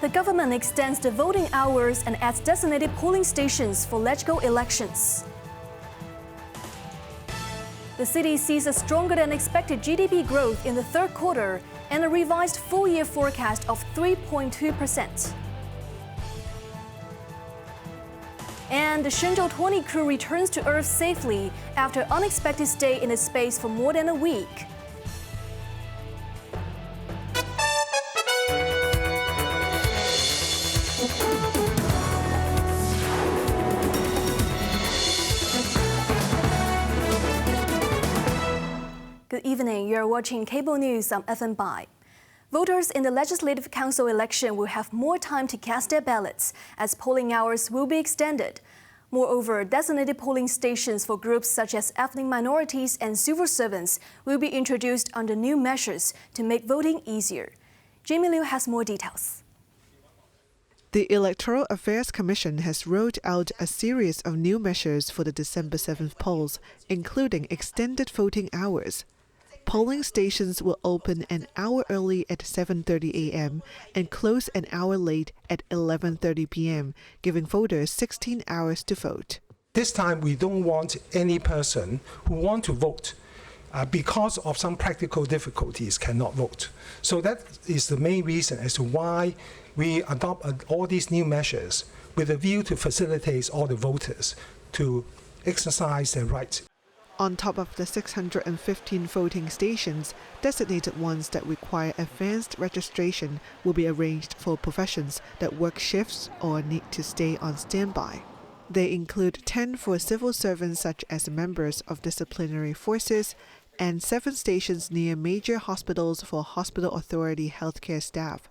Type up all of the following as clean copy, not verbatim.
The government extends the voting hours and adds designated polling stations for Legco elections. The city sees a stronger than expected GDP growth in the third quarter and a revised full-year forecast of 3.2%. And the Shenzhou 20 crew returns to Earth safely after unexpected stay in the space for more than a week. Good evening. You're watching Cable News on FNBI. Voters in the Legislative Council election will have more time to cast their ballots, as polling hours will be extended. Moreover, designated polling stations for groups such as ethnic minorities and civil servants will be introduced under new measures to make voting easier. Jamie Liu has more details. The Electoral Affairs Commission has rolled out a series of new measures for the December 7th polls, including extended voting hours. Polling stations will open an hour early at 7:30 a.m. and close an hour late at 11:30 p.m., giving voters 16 hours to vote. This time, we don't want any person who wants to vote because of some practical difficulties cannot vote. So that is the main reason as to why we adopt all these new measures with a view to facilitate all the voters to exercise their rights. On top of the 615 voting stations, designated ones that require advanced registration will be arranged for professions that work shifts or need to stay on standby. They include 10 for civil servants such as members of disciplinary forces and 7 stations near major hospitals for hospital authority healthcare staff.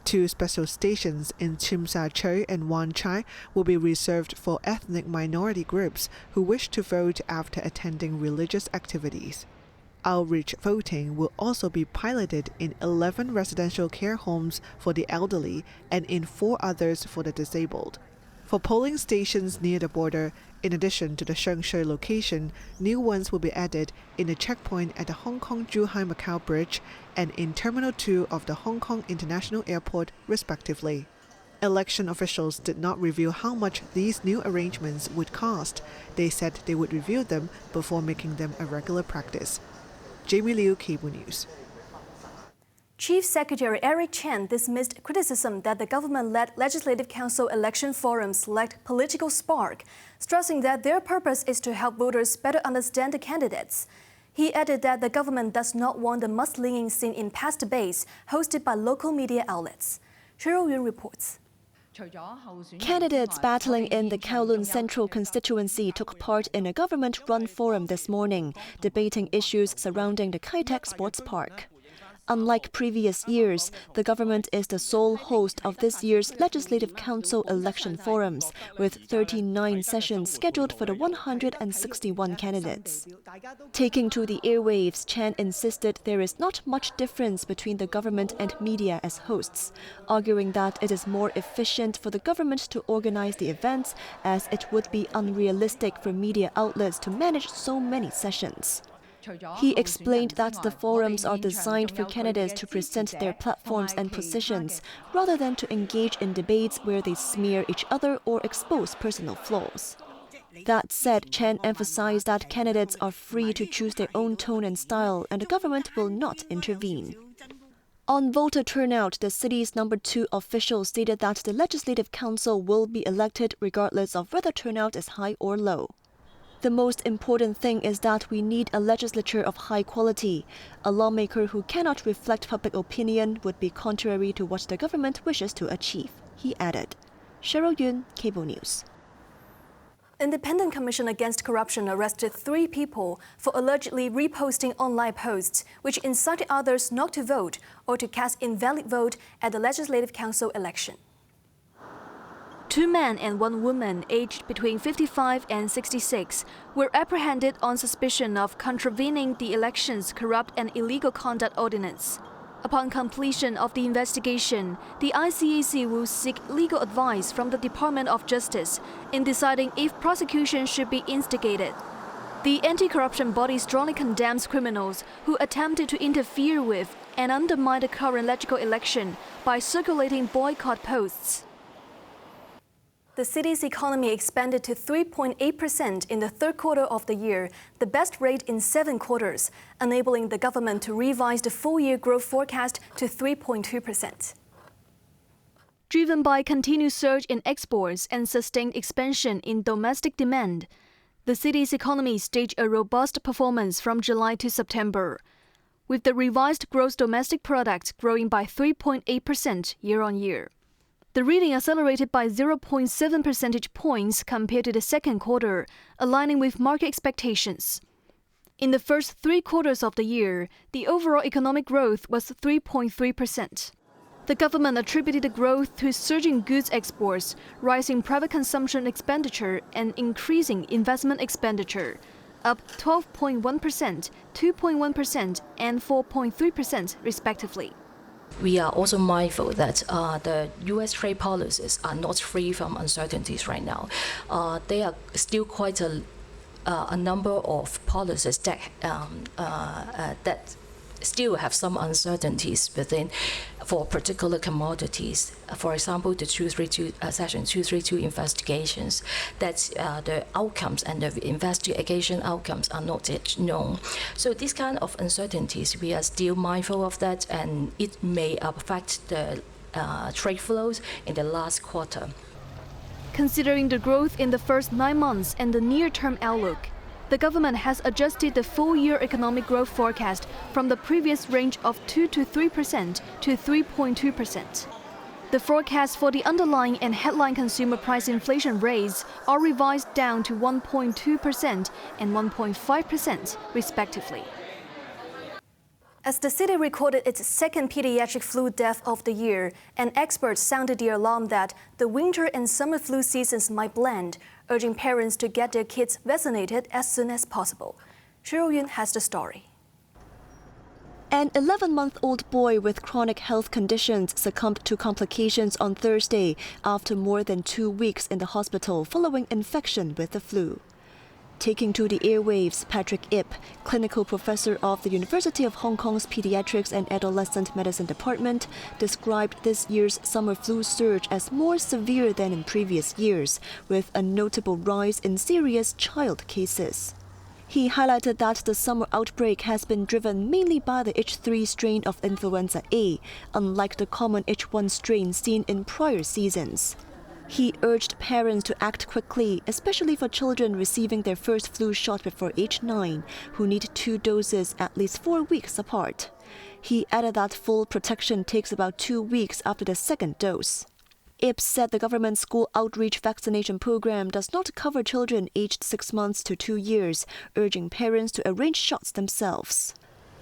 2 special stations in Tsim Sha Tsui and Wan Chai will be reserved for ethnic minority groups who wish to vote after attending religious activities. Outreach voting will also be piloted in 11 residential care homes for the elderly and in 4 others for the disabled. For polling stations near the border, in addition to the Shengshui location, new ones will be added in a checkpoint at the Hong Kong-Zhuhai-Macau Bridge and in Terminal 2 of the Hong Kong International Airport, respectively. Election officials did not reveal how much these new arrangements would cost. They said they would review them before making them a regular practice. Jamie Liu, Cable News. Chief Secretary Eric Chen dismissed criticism that the government-led Legislative Council election forums lacked political spark, stressing that their purpose is to help voters better understand the candidates. He added that the government does not want the mudslinging seen in past debates hosted by local media outlets. Cheryl Yun reports. Candidates battling in the Kowloon Central constituency took part in a government-run forum this morning, debating issues surrounding the Kai Tak Sports Park. Unlike previous years, the government is the sole host of this year's Legislative Council election forums, with 39 sessions scheduled for the 161 candidates. Taking to the airwaves, Chen insisted there is not much difference between the government and media as hosts, arguing that it is more efficient for the government to organize the events, as it would be unrealistic for media outlets to manage so many sessions. He explained that the forums are designed for candidates to present their platforms and positions, rather than to engage in debates where they smear each other or expose personal flaws. That said, Chen emphasized that candidates are free to choose their own tone and style, and the government will not intervene. On voter turnout, the city's number 2 official stated that the Legislative Council will be elected regardless of whether turnout is high or low. The most important thing is that we need a legislature of high quality. A lawmaker who cannot reflect public opinion would be contrary to what the government wishes to achieve, he added. Cheryl Yun, Cable News. Independent Commission Against Corruption arrested 3 people for allegedly reposting online posts which incited others not to vote or to cast invalid vote at the Legislative Council election. 2 men and 1 woman aged between 55 and 66 were apprehended on suspicion of contravening the election's corrupt and illegal conduct ordinance. Upon completion of the investigation, the ICAC will seek legal advice from the Department of Justice in deciding if prosecution should be instigated. The anti-corruption body strongly condemns criminals who attempted to interfere with and undermine the current Legco election by circulating boycott posts. The city's economy expanded to 3.8% in the third quarter of the year, the best rate in 7 quarters, enabling the government to revise the full-year growth forecast to 3.2%. Driven by continued surge in exports and sustained expansion in domestic demand, the city's economy staged a robust performance from July to September, with the revised gross domestic product growing by 3.8% year-on-year. The reading accelerated by 0.7 percentage points compared to the second quarter, aligning with market expectations. In the first 3 quarters of the year, the overall economic growth was 3.3%. The government attributed the growth to surging goods exports, rising private consumption expenditure, and increasing investment expenditure, up 12.1%, 2.1%, and 4.3% respectively. We are also mindful that the U.S. trade policies are not free from uncertainties right now. There are still quite a number of policies that still have some uncertainties within for particular commodities. For example, the Section 232 investigations, that the outcomes and the investigation outcomes are not yet known. So these kind of uncertainties, we are still mindful of that, and it may affect the trade flows in the last quarter. Considering the growth in the first 9 months and the near-term outlook, the government has adjusted the full-year economic growth forecast from the previous range of 2 to 3% to 3.2%. The forecast for the underlying and headline consumer price inflation rates are revised down to 1.2% and 1.5%, respectively. As the city recorded its second pediatric flu death of the year, and experts sounded the alarm that the winter and summer flu seasons might blend, urging parents to get their kids vaccinated as soon as possible. Cheryl Yun has the story. An 11-month-old boy with chronic health conditions succumbed to complications on Thursday after more than 2 weeks in the hospital following infection with the flu. Taking to the airwaves, Patrick Ip, clinical professor of the University of Hong Kong's Pediatrics and Adolescent Medicine Department, described this year's summer flu surge as more severe than in previous years, with a notable rise in serious child cases. He highlighted that the summer outbreak has been driven mainly by the H3 strain of influenza A, unlike the common H1 strain seen in prior seasons. He urged parents to act quickly, especially for children receiving their first flu shot before age 9, who need 2 doses at least 4 weeks apart. He added that full protection takes about 2 weeks after the second dose. Ip said the government school outreach vaccination program does not cover children aged 6 months to 2 years, urging parents to arrange shots themselves.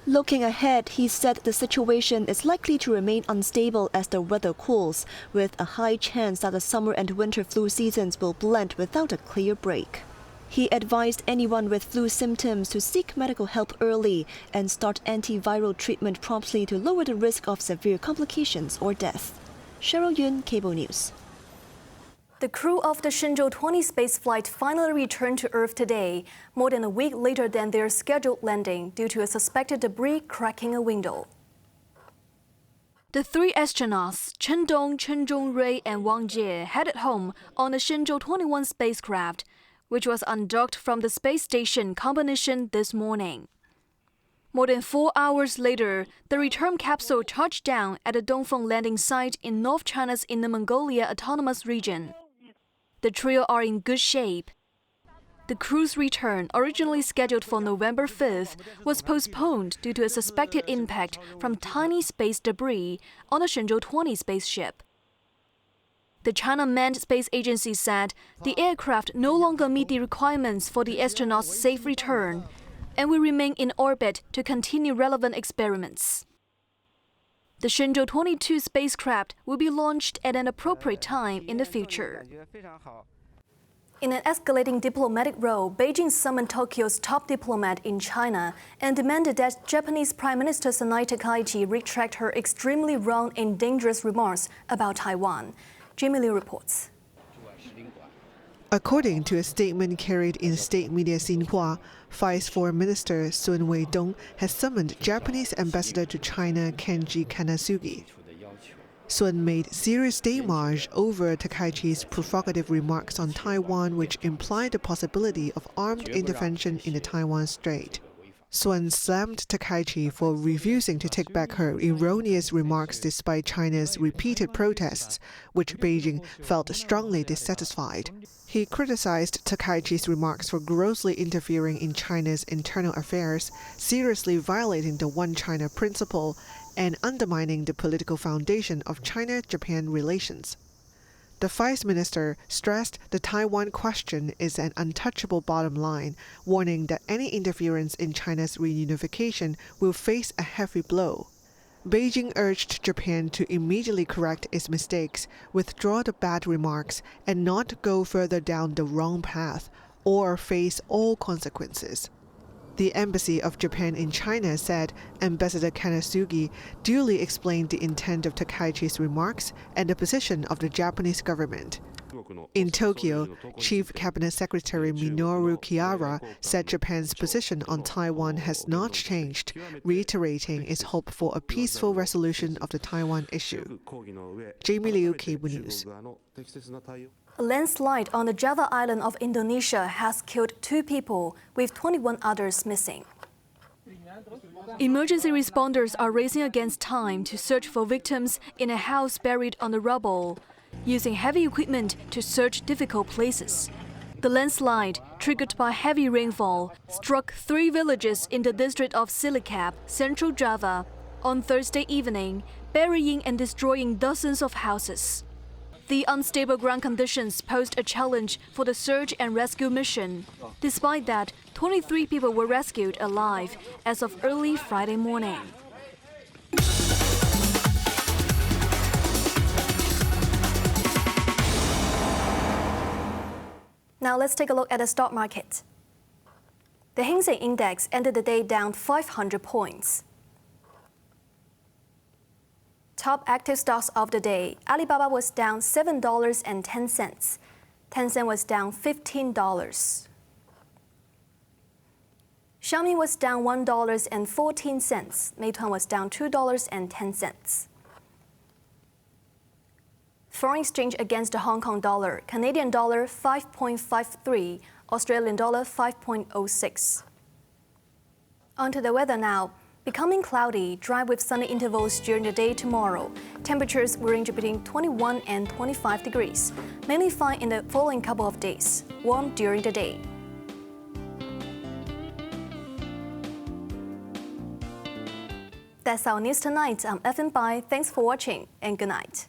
Looking ahead, he said the situation is likely to remain unstable as the weather cools, with a high chance that the summer and winter flu seasons will blend without a clear break. He advised anyone with flu symptoms to seek medical help early and start antiviral treatment promptly to lower the risk of severe complications or death. Cheryl Yun, Cable News. The crew of the Shenzhou 20 spaceflight finally returned to Earth today, more than a week later than their scheduled landing due to a suspected debris cracking a window. The 3 astronauts, Chen Dong, Chen Zhongrui, and Wang Jie, headed home on the Shenzhou 21 spacecraft, which was undocked from the space station combination this morning. More than 4 hours later, the return capsule touched down at the Dongfeng landing site in North China's Inner Mongolia Autonomous Region. The trio are in good shape. The crew's return, originally scheduled for November 5th, was postponed due to a suspected impact from tiny space debris on the Shenzhou 20 spaceship. The China Manned Space Agency said the aircraft no longer meet the requirements for the astronauts' safe return and will remain in orbit to continue relevant experiments. The Shenzhou 22 spacecraft will be launched at an appropriate time in the future. In an escalating diplomatic row, Beijing summoned Tokyo's top diplomat in China and demanded that Japanese Prime Minister Sanae Takaichi retract her extremely wrong and dangerous remarks about Taiwan. Jamie Liu reports. According to a statement carried in state media Xinhua, Vice Foreign Minister Sun Weidong has summoned Japanese Ambassador to China Kenji Kanasugi. Sun made serious démarche over Takaichi's provocative remarks on Taiwan, which implied the possibility of armed intervention in the Taiwan Strait. Sun slammed Takaichi for refusing to take back her erroneous remarks despite China's repeated protests, which Beijing felt strongly dissatisfied. He criticized Takaichi's remarks for grossly interfering in China's internal affairs, seriously violating the One China principle, and undermining the political foundation of China-Japan relations. The Vice Minister stressed the Taiwan question is an untouchable bottom line, warning that any interference in China's reunification will face a heavy blow. Beijing urged Japan to immediately correct its mistakes, withdraw the bad remarks, and not go further down the wrong path or face all consequences. The Embassy of Japan in China said Ambassador Kanasugi duly explained the intent of Takaichi's remarks and the position of the Japanese government. In Tokyo, Chief Cabinet Secretary Minoru Chiara said Japan's position on Taiwan has not changed, reiterating its hope for a peaceful resolution of the Taiwan issue. Jamie Liu, Cable News. A landslide on the Java island of Indonesia has killed 2 people, with 21 others missing. Emergency responders are racing against time to search for victims in a house buried on the rubble, using heavy equipment to search difficult places. The landslide, triggered by heavy rainfall, struck 3 villages in the district of Cilacap, Central Java, on Thursday evening, burying and destroying dozens of houses. The unstable ground conditions posed a challenge for the search and rescue mission. Despite that, 23 people were rescued alive as of early Friday morning. Now let's take a look at the stock market. The Hang Seng Index ended the day down 500 points. Top active stocks of the day. Alibaba was down $7.10. Tencent was down $15. Xiaomi was down $1.14. Meituan was down $2.10. Foreign exchange against the Hong Kong dollar. Canadian dollar 5.53. Australian dollar 5.06. On to the weather now. Becoming cloudy, dry with sunny intervals during the day tomorrow. Temperatures will range between 21 and 25 degrees. Mainly fine in the following couple of days. Warm during the day. That's our news tonight. I'm Evan Bai. Thanks for watching and good night.